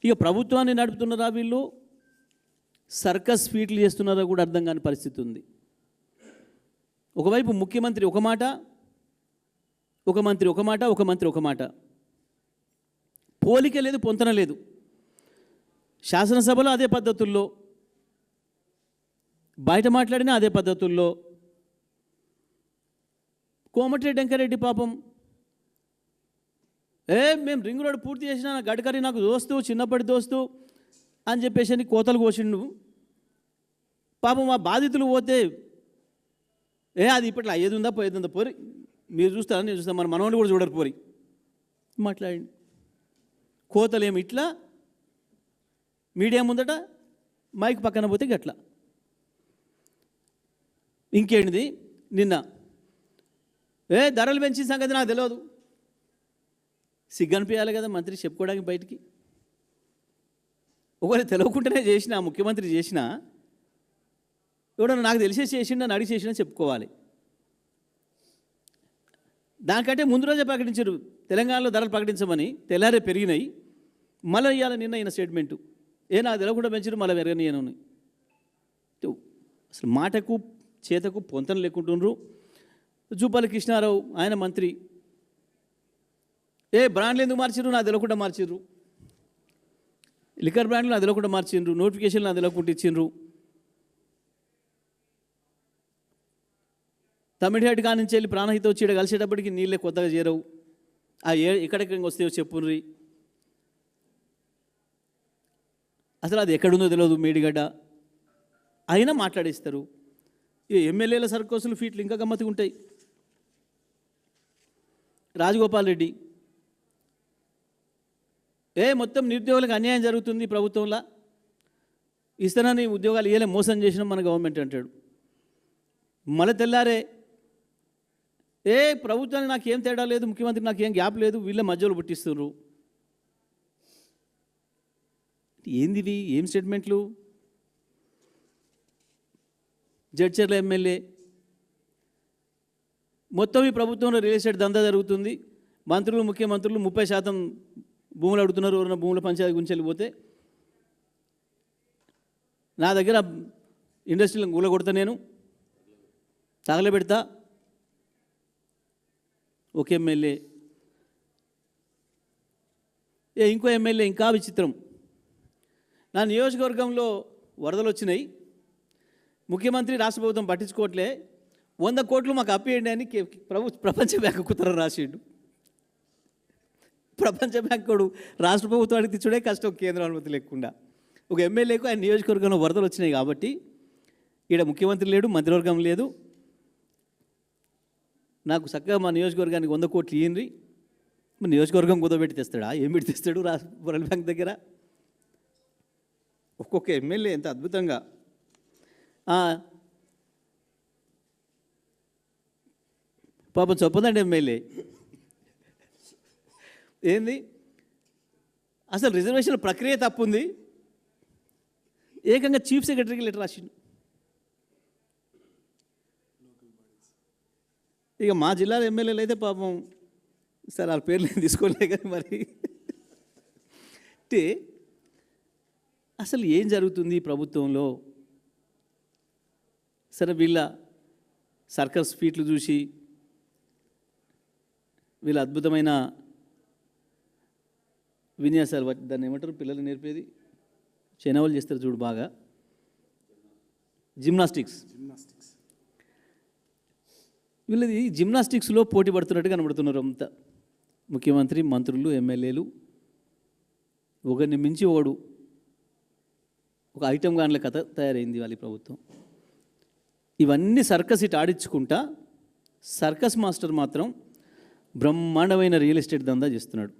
ఇక ప్రభుత్వాన్ని నడుపుతున్నారా వీళ్ళు సర్కస్ ఫీట్లు చేస్తున్నారో కూడా అర్థం కాని పరిస్థితి ఉంది. ఒకవైపు ముఖ్యమంత్రి ఒక మాట, ఒక మంత్రి ఒక మాట, ఒక మంత్రి ఒక మాట, పోలిక లేదు, పొంతన లేదు. శాసనసభలో అదే పద్ధతుల్లో, బయట మాట్లాడినా అదే పద్ధతుల్లో. కోమటిరెడ్డి వెంకరెడ్డి పాపం మేము రింగ్ రోడ్ పూర్తి చేసిన గడ్కరీ నాకు దోస్తు, చిన్నప్పటి దోస్తు అని చెప్పేసి కోతలు కోసిండు. పాపం మా బాధితులు పోతే అది ఇప్పట్లో అయ్యేది ఉందా పోయేది ఉందా పోరి, మీరు చూస్తారా నేను చూస్తాను, మన మనవాళ్ళు కూడా చూడరు పోరి మాట్లాడండి. కోతలేమి ఇట్లా మీడియా ముందట, మైక్ పక్కన పోతే గట్లా. ఇంకేంటిది నిన్న ధరలు పెంచిన సంగతి నాకు తెలియదు. సిగ్గనిపించాలి కదా మంత్రి చెప్పుకోవడానికి బయటికి. ఒకవేళ తెలియకుండానే చేసినా, ముఖ్యమంత్రి చేసినా, ఎవడన్నా నాకు తెలిసేసి చేసిండా అడిగి చేసినా చెప్పుకోవాలి. దానికంటే ముందు రోజే ప్రకటించారు తెలంగాణలో ధరలు ప్రకటించమని, తెల్లారే పెరిగినాయి. మళ్ళీ ఇవ్వాలి నిన్న అయిన స్టేట్మెంటు నాకు తెలియకుండా పెంచారు, మళ్ళీ పెరగనియను. అసలు మాటకు చేతకు పొంతన లేకుంటుండ్రు. జూపల్లి కృష్ణారావు ఆయన మంత్రి, బ్రాండ్లు ఎందుకు మార్చిర్రు నాకు తెలియకుండా మార్చిర్రు, లిక్కర్ బ్రాండ్లు నాకు తెలియకుండా మార్చిండ్రు, నోటిఫికేషన్లు నాకు తెలియకుండా ఇచ్చిండ్రు. తమిళనాడు కాడి నుంచి వెళ్ళి ప్రాణహిత వచ్చి ఇక్కడ కలిసేటప్పటికి నీళ్ళే కొత్తగా చేరవు. ఎక్కడెక్కడికి వస్తాయో చెప్పుర్రి. అసలు అది ఎక్కడుందో తెలియదు మేడిగడ్డ, అయినా మాట్లాడేస్తారు. ఎమ్మెల్యేల సర్కోసులు ఫీట్లు ఇంకా గమ్మత్తుగా ఉంటాయి. రాజగోపాల్ రెడ్డి మొత్తం నిరుద్యోగులకు అన్యాయం జరుగుతుంది ప్రభుత్వంలో, ఇస్తానని ఉద్యోగాలు ఇయ్యలే, మోసం చేసిన మన గవర్నమెంట్ అంటాడు. మళ్ళీ తెల్లారే ప్రభుత్వానికి నాకేం తేడా లేదు, ముఖ్యమంత్రికి నాకేం గ్యాప్ లేదు, వీళ్ళ మధ్యలో పుట్టిస్తున్నారు. ఏందివి, ఏం స్టేట్మెంట్లు? జడ్చర్ల ఎమ్మెల్యే మొత్తం ఈ ప్రభుత్వంలో రియల్ ఎస్టేట్ దందా జరుగుతుంది, మంత్రులు ముఖ్యమంత్రులు 30% భూములు అడుగుతున్నారు. ఎవరైనా భూముల పంచాయతీ గురించి వెళ్ళిపోతే నా దగ్గర ఇండస్ట్రీలో గూల కొడతా, నేను తగలబెడతా. ఒక ఎమ్మెల్యే ఇంకో ఎమ్మెల్యే ఇంకా విచిత్రం. నా నియోజకవర్గంలో వరదలు వచ్చినాయి, ముఖ్యమంత్రి రాష్ట్ర ప్రభుత్వం పట్టించుకోవట్లే, 100 కోట్లు మాకు అప్పేయండి అని ప్రపంచ బ్యాంకు కుతర రాసిండు. ప్రపంచ బ్యాంకుడు రాష్ట్ర ప్రభుత్వానికి తెచ్చుడే కష్టం, కేంద్ర అనుమతి లేకుండా. ఒక ఎమ్మెల్యేకు ఆయన నియోజకవర్గంలో వరదలు వచ్చినాయి కాబట్టి ఈడ ముఖ్యమంత్రి లేడు, మంత్రివర్గం లేదు, నాకు చక్కగా మా నియోజకవర్గానికి 100 కోట్లు ఇయ్యండి. మా నియోజకవర్గం కుదబెట్టి తెస్తాడా? ఏం పెట్టి తెస్తాడు వరల్డ్ బ్యాంక్ దగ్గర? ఒక్కొక్క ఎమ్మెల్యే ఎంత అద్భుతంగా. పాపం చెప్పదండి ఎమ్మెల్యే ఏంది, అసలు రిజర్వేషన్ ప్రక్రియ తప్పుంది, ఏకంగా చీఫ్ సెక్రటరీకి లెటర్ రాసిండు. ఇక మా జిల్లాలో ఎమ్మెల్యేలు అయితే పాపం సరే వాళ్ళ పేర్లు నేను తీసుకోలే కానీ మరి అంటే అసలు ఏం జరుగుతుంది ఈ ప్రభుత్వంలో? సరే వీళ్ళ సర్కస్ ఫీట్లు చూసి, వీళ్ళ అద్భుతమైన విన్యాసాలు, దాన్ని ఏమంటారు పిల్లలు నేర్పేది, చైనావాళ్ళు చేస్తారు చూడు బాగా, జిమ్నాస్టిక్స్. వీళ్ళది జిమ్నాస్టిక్స్లో పోటీ పడుతున్నట్టు కనబడుతున్నారు అంతా. ముఖ్యమంత్రి, మంత్రులు, ఎమ్మెల్యేలు ఒకరిని మించి ఒకడు, ఒక ఐటమ్ గాన్ల కథ తయారైంది వాళ్ళ ప్రభుత్వం. ఇవన్నీ సర్కస్ ఇటు ఆడించుకుంటా, సర్కస్ మాస్టర్ మాత్రం బ్రహ్మాండమైన రియల్ ఎస్టేట్ దందా చేస్తున్నాడు.